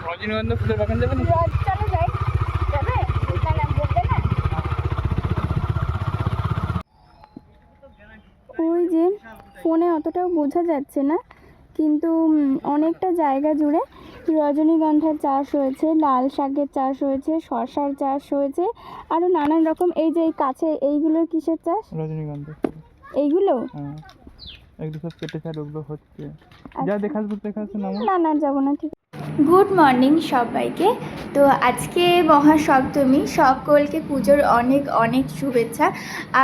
রজনীগন্ধা ফুলের বাগান যাবে না? চলো যাই। যাবে? না বলবে না। ওই যে ফোনে অতটাও বোঝা যাচ্ছে না, কিন্তু অনেকটা জায়গা জুড়ে রজনীগন্ধার চাষ হয়েছে, লাল শাকের চাষ হয়েছে, শসার চাষ হয়েছে, আরও নানান রকম। এই যে এই কাছে এইগুলো কিসের চাষ? রজনীগন্ধা। এইগুলো? হ্যাঁ, এগুলো সব কেটে ছাড় ওগুলো হচ্ছে। যা দেখাচ্ছে না। না যাবো না, ঠিক। গুড মর্নিং সবাইকে। তো আজকে মহাসপ্তমী, সকলকে পুজোর অনেক অনেক শুভেচ্ছা।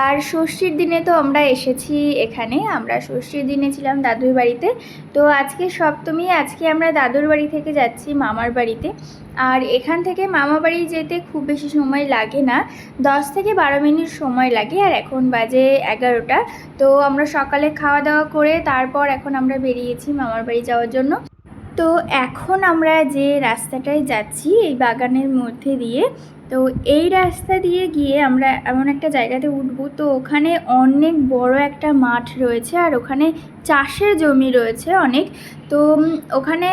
আর ষষ্ঠীর দিনে তো আমরা এসেছি এখানে, আমরা ষষ্ঠীর দিনে ছিলাম দাদুর বাড়িতে। তো আজকে সপ্তমী, আজকে আমরা দাদুর বাড়ি থেকে যাচ্ছি মামার বাড়িতে। আর এখান থেকে মামা বাড়ি যেতে খুব বেশি সময় লাগে না, 10 থেকে 12 মিনিট সময় লাগে। আর এখন বাজে 11টা। তো আমরা সকালে খাওয়া দাওয়া করে তারপর এখন আমরা বেরিয়েছি মামার বাড়ি যাওয়ার জন্য। তো এখন আমরা যে রাস্তাটায় যাচ্ছি এই বাগানের মধ্যে দিয়ে, তো এই রাস্তা দিয়ে গিয়ে আমরা এমন একটা জায়গাতে উঠবো। তো ওখানে অনেক বড় একটা মাঠ রয়েছে, আর ওখানে চাষের জমি রয়েছে অনেক। তো ওখানে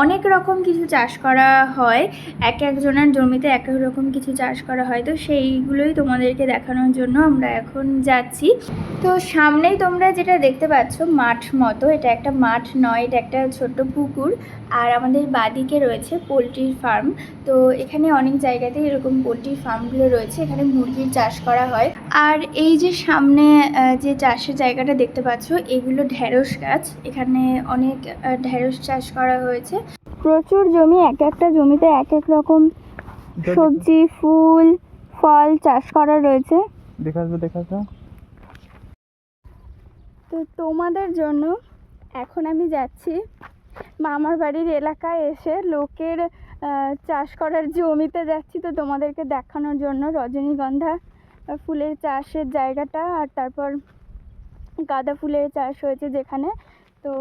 অনেক রকম কিছু চাষ করা হয়, এক একজনের জমিতে এক এক রকম কিছু চাষ করা হয়। তো সেইগুলোই তোমাদেরকে দেখানোর জন্য আমরা এখন যাচ্ছি। তো সামনেই তোমরা যেটা দেখতে পাচ্ছ মাঠ মতো, এটা একটা মাঠ নয়, এটা একটা ছোট্ট পুকুর। আর আমাদের বাদিকে রয়েছে পোলট্রির ফার্ম। তো এখানে অনেক জায়গাতেই এরকম পোলট্রির ফার্মগুলো রয়েছে, এখানে মুরগির চাষ করা হয়। আর এই যে সামনে যে চাষের জায়গাটা দেখতে পাচ্ছ, এগুলো ঢেঁড়স গাছ। এখানে অনেক ঢেঁড়স চাষ করা হয়েছে। প্রচুর জমি, এক একটা জমিতে এক এক রকম সবজি, ফুল, ফল চাষ করা রয়েছে। দেখাবো। তো তোমাদের জন্য এখন আমি যাচ্ছি মামার বাড়ির এলাকায়, এসে লোকের চাষ করার জমিতে যাচ্ছি। তো তোমাদেরকে দেখানোর জন্য রজনীগন্ধা ফুলের চাষের জায়গাটা, আর তারপর গাঁদা ফুলের চাষ হয়েছে যেখানে। তো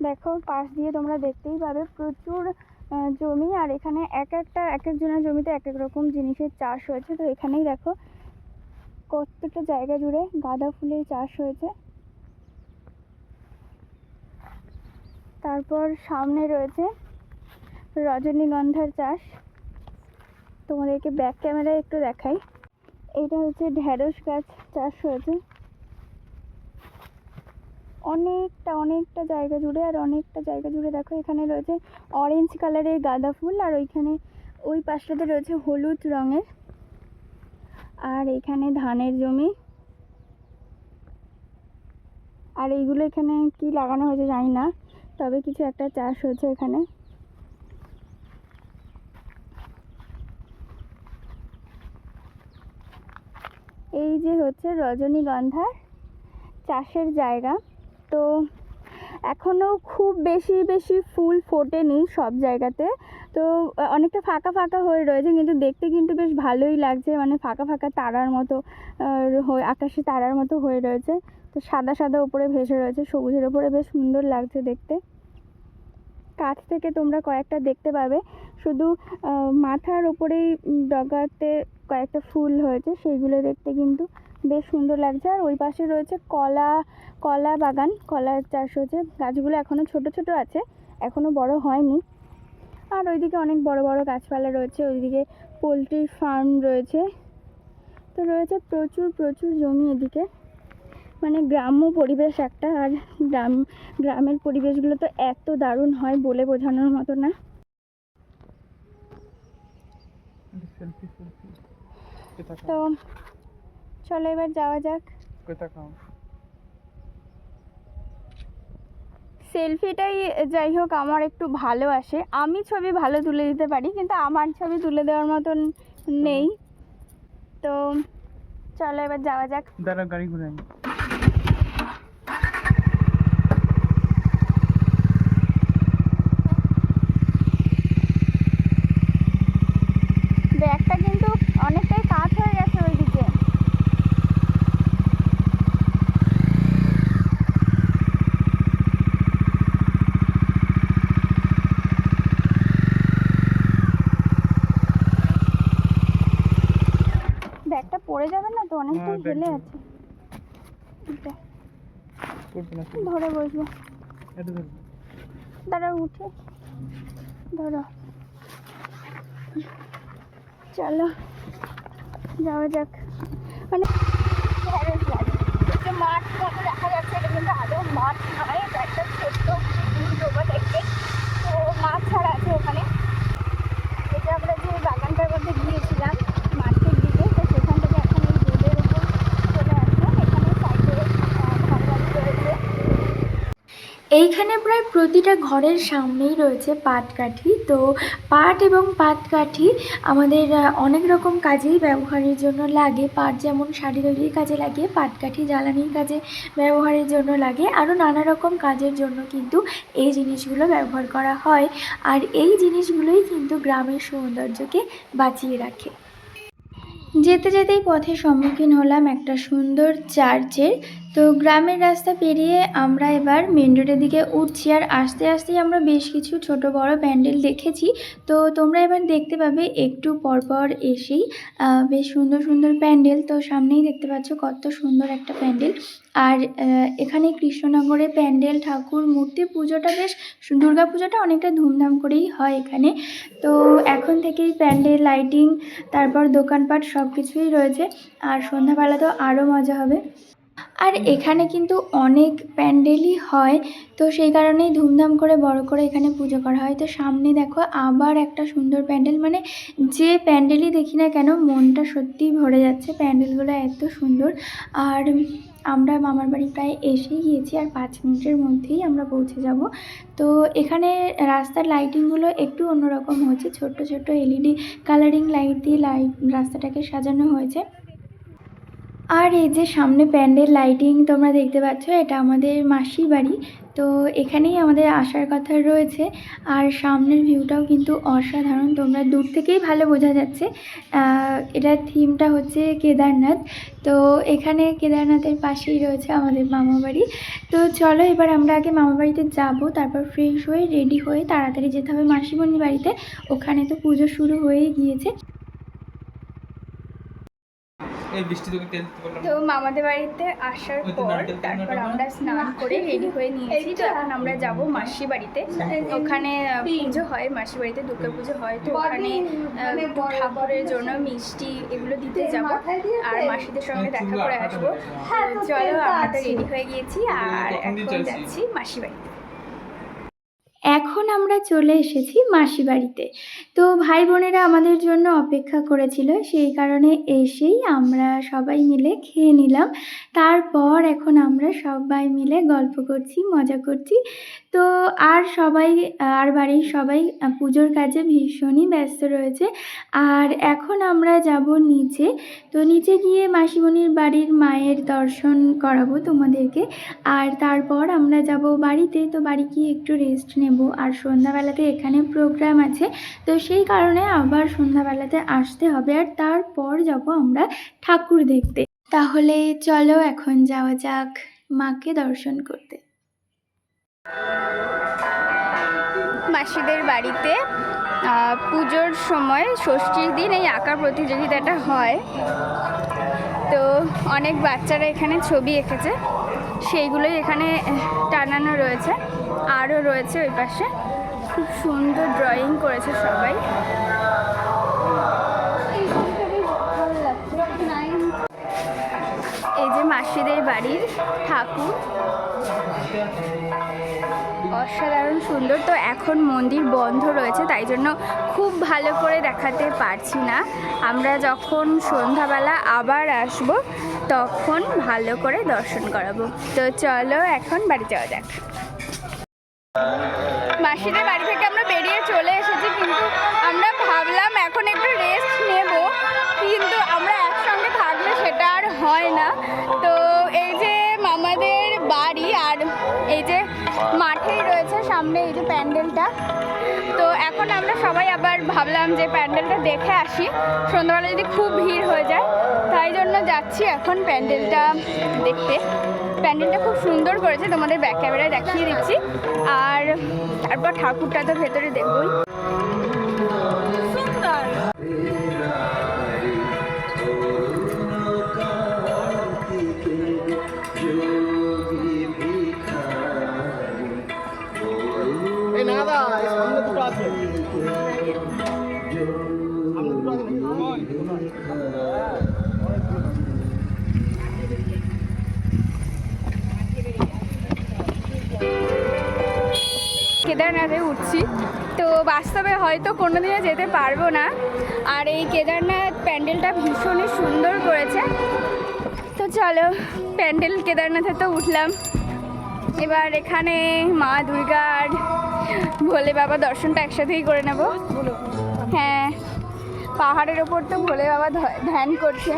দেখো পাশ দিয়ে তোমরা দেখতেই পাবে প্রচুর জমি, আর এখানে এক একজনের জমিতে এক এক রকম জিনিসের চাষ হয়েছে। তো এখানেই দেখো কতটা জায়গা জুড়ে গাঁদা ফুলের চাষ হয়েছে। তারপর সামনে রয়েছে রজনীগন্ধার চাষ, তোমাদেরকে ব্যাক ক্যামেরায় একটু দেখাই। এটা হচ্ছে ঢেঁড়স গাছ চাষ হয়েছে অনেকটা জায়গা জুড়ে। আর অনেকটা জায়গা জুড়ে দেখো এখানে রয়েছে অরেঞ্জ কালারের গাঁদা ফুল, আর ওইখানে ওই পাশটাতে রয়েছে হলুদ রঙের। আর এখানে ধানের জমি। আর এইগুলো এখানে কি লাগানো হয়েছে জানি না, তবে কিছু একটা চাষ হয়েছে এখানে। এই যে হচ্ছে রজনীগন্ধার চাষের জায়গা। তো এখনও খুব বেশি ফুল ফোটেনি সব জায়গাতে, তো অনেকটা ফাঁকা হয়ে রয়েছে, কিন্তু দেখতে কিন্তু বেশ ভালোই লাগছে। মানে ফাঁকা তারার মতো, আকাশে তারার মতো হয়ে রয়েছে। তো সাদা উপরে ভেসে রয়েছে, সবুজের ওপরে বেশ সুন্দর লাগছে দেখতে। কাছ থেকে তোমরা কয়েকটা দেখতে পাবে, শুধু মাথার ওপরেই ডগাতে কয়েকটা ফুল হয়েছে, সেইগুলো দেখতে কিন্তু বেশ সুন্দর লাগছে। আর ওই পাশে রয়েছে কলা বাগান, কলার চাষ হয়েছে। গাছগুলো এখনও ছোট আছে, এখনও বড় হয়নি। আর ওইদিকে অনেক বড় গাছপালা রয়েছে, ওইদিকে পোলট্রির ফার্ম রয়েছে। তো রয়েছে প্রচুর জমি এদিকে, মানে গ্রাম্য পরিবেশ একটা। আর গ্রামের পরিবেশগুলো তো এত দারুণ হয় বলে বোঝানোর মতো না। তো চলো এবার যাওয়া যাক। সেলফিটাই যাই হোক আমার একটু ভালো আসে, আমি ছবি ভালো তুলে দিতে পারি, কিন্তু আমার ছবি তুলে দেওয়ার মতন নেই। তো চলো এবার যাওয়া যাক। দাঁড়া, গাড়ি ঘুরে ব্যাগটা কিন্তু অনেকটাই কাজ হয়ে গেছে ওইদিকে। ব্যাগটা পড়ে যাবে না তো? অনেকটাই ঢেলে আছে। ধরে বসবো, দাঁড়া উঠে ধরো। চলো যাওয়া যাক। মানে মাঠ মতো দেখা যাচ্ছে, এটা কিন্তু আদৌ মাঠ নয়, এটা একটা ছোট্ট ডোবা টাইপের। তো মাছ ছাড়া আছে ওখানে। এটা আমরা যে বাগানটার মধ্যে গিয়েছিলাম মাঠের দিকে, তো সেখান থেকে এখন এই রোডের উপর চলে আসলাম। এখানে সাইডে ঘর বাড়ি রয়েছে। এইখানে প্রায় প্রতিটা ঘরের সামনেই রয়েছে পাটকাঠি। তো পাট এবং পাটকাঠি আমাদের অনেক রকম কাজেই ব্যবহারের জন্য লাগে। পাট যেমন শাড়ি তৈরির কাজে লাগে, পাটকাঠি জ্বালানির কাজে ব্যবহারের জন্য লাগে, আরও নানা রকম কাজের জন্য কিন্তু এই জিনিসগুলো ব্যবহার করা হয়। আর এই জিনিসগুলোই কিন্তু গ্রামের সৌন্দর্যকে বাঁচিয়ে রাখে। যেতে যেতেই পথে সম্মুখীন হলাম একটা সুন্দর চার্চের। তো গ্রামের রাস্তা পেরিয়ে আমরা এবার মেন রোডের দিকে উঠছি। আর আস্তে আস্তেই আমরা বেশ কিছু ছোট বড় প্যান্ডেল দেখেছি। তো তোমরা এবার দেখতে পাবে একটু পরপর এসেই বেশ সুন্দর সুন্দর প্যান্ডেল। তো সামনেই দেখতে পাচ্ছ কত সুন্দর একটা প্যান্ডেল। আর এখানে কৃষ্ণনগরে প্যান্ডেল, ঠাকুর, মূর্তি পুজোটা বেশ, দুর্গা পুজোটা অনেকটা ধুমধাম করেই হয় এখানে। তো এখন থেকেই প্যান্ডেল, লাইটিং, তারপর দোকানপাট সব কিছুই রয়েছে। আর সন্ধ্যাবেলা তো আরও মজা হবে। আর এখানে কিন্তু অনেক প্যান্ডেলই হয়, তো সেই কারণেই ধুমধাম করে বড় করে এখানে পুজো করা হয়। তো সামনে দেখো আবার একটা সুন্দর প্যান্ডেল, মানে যে প্যান্ডেলই দেখি না কেন মনটা সত্যিই ভরে যাচ্ছে, প্যান্ডেলগুলো এত সুন্দর। আর আমরা মামার বাড়ি প্রায় এসেই গিয়েছি, আর 5 মিনিটের মধ্যেই আমরা পৌঁছে যাব। তো এখানে রাস্তার লাইটিংগুলো একটু অন্যরকম হয়েছে, ছোট্ট ছোট্ট এলইডি কালারিং লাইট দিয়ে রাস্তাটাকে সাজানো হয়েছে। আর এই যে সামনে প্যান্ডেল, লাইটিং তোমরা দেখতে পাচ্ছ, এটা আমাদের মাসির বাড়ি। তো এখানেই আমাদের আসার কথা রয়েছে। আর সামনের ভিউটাও কিন্তু অসাধারণ, তোমরা দূর থেকেই ভালো বোঝা যাচ্ছে। এটার থিমটা হচ্ছে কেদারনাথ। তো এখানে কেদারনাথের পাশেই রয়েছে আমাদের মামা বাড়ি। তো চলো এবার আমরা আগে মামা বাড়িতে যাবো, তারপর ফ্রেশ হয়ে রেডি হয়ে তাড়াতাড়ি যেতে হবে মাসিমণির বাড়িতে। ওখানে তো পুজো শুরু হয়ে গিয়েছে। তো মামাদের বাড়িতে আসার পর তারপর আমরা স্নান করে রেডি হয়ে নিয়েছি। তো এখন আমরা যাব মাসি বাড়িতে। ওখানে পুজো হয়, মাসি বাড়িতে দুর্গা পুজো হয়। তো ওখানে ঠাকুরের জন্য মিষ্টি এগুলো দিতে যাব, আর মাসিদের সঙ্গে দেখা করে আসবো। চলো আমরা তো রেডি হয়ে গিয়েছি, আর এখন যাচ্ছি মাসি বাড়িতে। এখন আমরা চলে এসেছি মাসি বাড়িতে। তো ভাই বোনেরা আমাদের জন্য অপেক্ষা করেছিল, সেই কারণে এসেই আমরা সবাই মিলে খেয়ে নিলাম। তারপর এখন আমরা সবাই মিলে গল্প করছি, মজা করছি। তো আর বাড়ির সবাই পুজোর কাজে ভীষণই ব্যস্ত রয়েছে। আর এখন আমরা যাব নিচে। তো নিচে গিয়ে মাসিমণির বাড়ির মায়ের দর্শন করাবো তোমাদেরকে। আর তারপর আমরা যাব বাড়িতে। তো বাড়ি গিয়ে একটু রেস্ট নেব। আর সন্ধ্যাবেলাতে এখানে প্রোগ্রাম আছে, তো সেই কারণে আবার সন্ধ্যাবেলাতে আসতে হবে। আর তারপর যাব আমরা ঠাকুর দেখতে। তাহলে চলো এখন যাওয়া যাক মাকে দর্শন করতে। মাসিদের বাড়িতে পুজোর সময় ষষ্ঠীর দিন এই আঁকা প্রতিযোগিতাটা হয়। তো অনেক বাচ্চারা এখানে ছবি এঁকেছে, সেইগুলোই এখানে টানানো রয়েছে। আরও রয়েছে ওই পাশে, খুব সুন্দর ড্রয়িং করেছে সবাই। এই যে মাসিদের বাড়ির ঠাকুর, অসাধারণ সুন্দর। তো এখন মন্দির বন্ধ রয়েছে, তাই জন্য খুব ভালো করে দেখাতে পারছি না। আমরা যখন সন্ধ্যাবেলা আবার আসব তখন ভালো করে দর্শন করাবো। তো চলো এখন বাড়ি যাওয়া যাক। মাসিদের বাড়ি থেকে আমরা বেরিয়ে চলে এসেছি, কিন্তু আমরা ভাবলাম এখন একটু রেস্ট নেব, কিন্তু আমরা একসঙ্গে থাকলে সেটা আর হয় না। তো এই যে মামাদের বাড়ি, আর এই যে মাঠেই রয়েছে সামনে এই যে প্যান্ডেলটা। তো এখন আমরা সবাই আবার ভাবলাম যে প্যান্ডেলটা দেখে আসি, সন্ধ্যাবেলা যদি খুব ভিড় হয়ে যায়, তাই জন্য যাচ্ছি এখন প্যান্ডেলটা দেখতে। প্যান্ডেলটা খুব সুন্দর করেছে, তোমাদের ব্যাক ক্যামেরায় দেখিয়ে দিচ্ছি। আর তারপর ঠাকুরটা তো ভেতরে দেখবই। কেদারনাথে উঠছি। তো বাস্তবে হয়তো কোনোদিনও যেতে পারবো না। আর এই কেদারনাথ প্যান্ডেলটা ভীষণই সুন্দর করেছে। তো চলো, প্যান্ডেল কেদারনাথে তো উঠলাম, এবার এখানে মা দুর্গার ভোলে বাবা দর্শনটা একসাথেই করে নেব। হ্যাঁ, পাহাড়ের ওপর তো ভোলে বাবা ধ্যান করছে।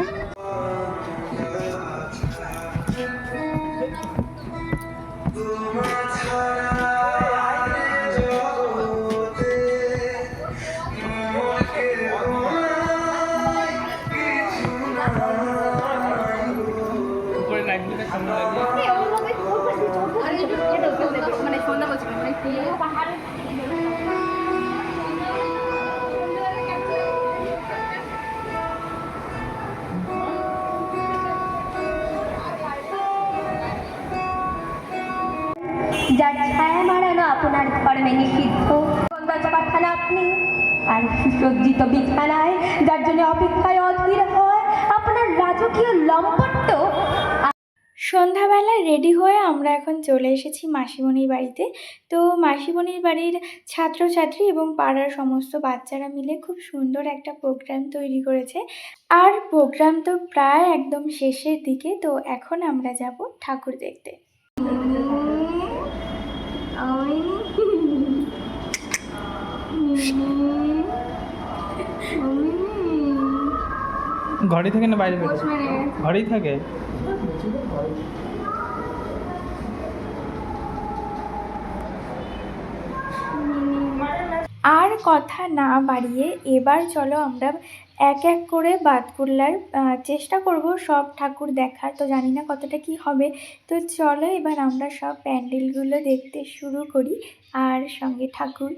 মানে সন্ধ্যা বলছি যার ছায়া মারানো আপনার ধর্মে নিষিদ্ধ পাঠান আপনি, আর সুসজ্জিত বিছানায় যার জন্য অপেক্ষায় অধীর হয় আপনার রাজকীয় লম্পট্য। সন্ধ্যাবেলা রেডি হয়ে আমরা এখন চলে এসেছি মাসিমণির বাড়িতে। তো মাসিমণির বাড়ির ছাত্রছাত্রী এবং পাড়ার সমস্ত বাচ্চারা মিলে খুব সুন্দর একটা প্রোগ্রাম তৈরি করেছে। আর প্রোগ্রাম তো প্রায় একদম শেষের দিকে। তো এখন আমরা যাব ঠাকুর দেখতে। ঘরে থাকে না বাইরে বেরোয়? ঘরেই থাকে। আর কথা না বাড়িয়ে এবার চলো আমরা এক এক করে বাতকুল্লার চেষ্টা করব সব ঠাকুর দেখার। তো জানি না কতটা কি হবে। তো চলো এবার আমরা সব প্যান্ডেলগুলো দেখতে শুরু করি আর সঙ্গে ঠাকুর।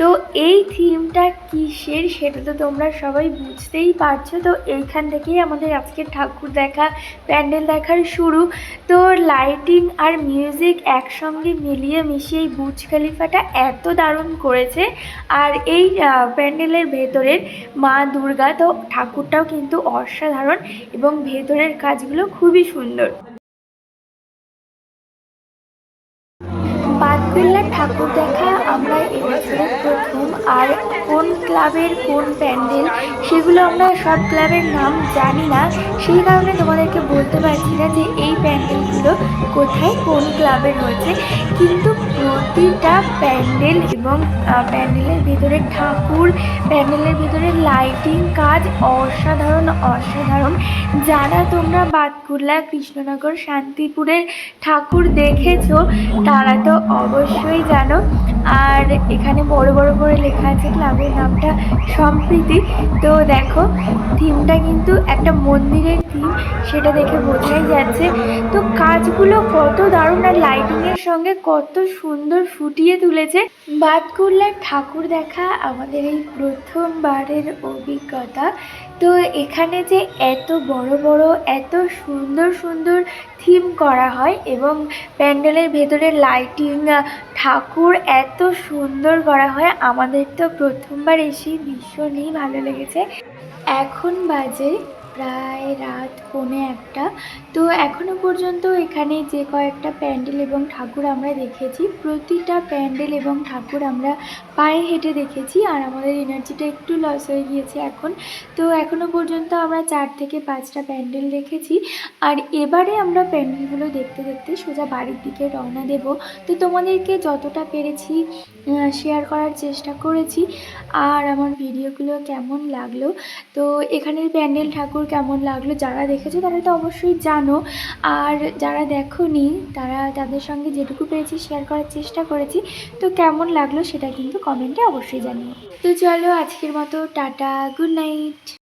তো এই থিমটা কিসের সেটা তো তোমরা সবাই বুঝতেই পারছো। তো এইখান থেকেই আমাদের আজকে ঠাকুর দেখা, প্যান্ডেল দেখার শুরু। তো লাইটিং আর মিউজিক একসঙ্গে মিলিয়ে মিশিয়ে এই বুর্জ খলিফাটা এত দারুণ করেছে। আর এই প্যান্ডেলের ভেতরের মা দুর্গা, তো ঠাকুরটাও কিন্তু অসাধারণ এবং ভেতরের কাজগুলো খুবই সুন্দর। বাতকুল্লার ঠাকুর দেখা আমরা এবছরের প্রথম। আর কোন ক্লাবের কোন প্যান্ডেল সেগুলো আমরা সব ক্লাবের নাম জানি না, সেই কারণে তোমাদেরকে বলতে পারছি না যে এই প্যান্ডেলগুলো কোথায় কোন ক্লাবের হয়েছে। কিন্তু প্রতিটা প্যান্ডেল এবং প্যান্ডেলের ভেতরে ঠাকুর, প্যান্ডেলের ভেতরে লাইটিং কাজ অসাধারণ অসাধারণ। যারা তোমরা বাতকুল্লা, কৃষ্ণনগর, শান্তিপুরের ঠাকুর দেখেছো তারা তো অবশ্যই জানো। আর এখানে বড় বড় করে লেখা আছে ক্লাবের নামটা সম্প্রীতি। তো দেখো থিমটা কিন্তু একটা মন্দিরের থিম, সেটা দেখে বোঝাই যাচ্ছে। তো কাজগুলো কত দারুণ আর লাইটিংয়ের সঙ্গে কত সুন্দর ফুটিয়ে তুলেছে। বাতকুল্লার ঠাকুর দেখা আমাদের এই প্রথমবারের অভিজ্ঞতা। তো এখানে যে এত বড় বড় এত সুন্দর সুন্দর থিম করা হয় এবং প্যান্ডেলের ভেতরে লাইটিং, ঠাকুর এত সুন্দর করা হয়, আমাদের তো প্রথমবার এসেই ভীষণই ভালো লেগেছে। এখন বাজে প্রায় রাত 1:45। তো এখনও পর্যন্ত এখানে যে কয়েকটা প্যান্ডেল এবং ঠাকুর আমরা দেখেছি, প্রতিটা প্যান্ডেল এবং ঠাকুর আমরা পায়ে হেঁটে দেখেছি। আর আমাদের এনার্জিটা একটু লস হয়ে গিয়েছে এখন। তো এখনও পর্যন্ত আমরা 4 থেকে 5টা প্যান্ডেল দেখেছি। আর এবারে আমরা প্যান্ডেলগুলো দেখতে দেখতে সোজা বাড়ির দিকে রওনা দেব। তো তোমাদেরকে যতটা পেরেছি শেয়ার করার চেষ্টা করেছি। আর আমার ভিডিওগুলো কেমন লাগলো, তো এখানের প্যান্ডেল ঠাকুর কেমন লাগলো, যারা দেখেছো তারা তো অবশ্যই জানো। আর যারা দেখোনি তারা, তাদের সঙ্গে যেটুকু পেরেছি শেয়ার করার চেষ্টা করেছি। তো কেমন লাগলো সেটা কিন্তু কমেন্টে অবশ্যই জানিও। তো চলো আজকের মতো টাটা, গুড নাইট।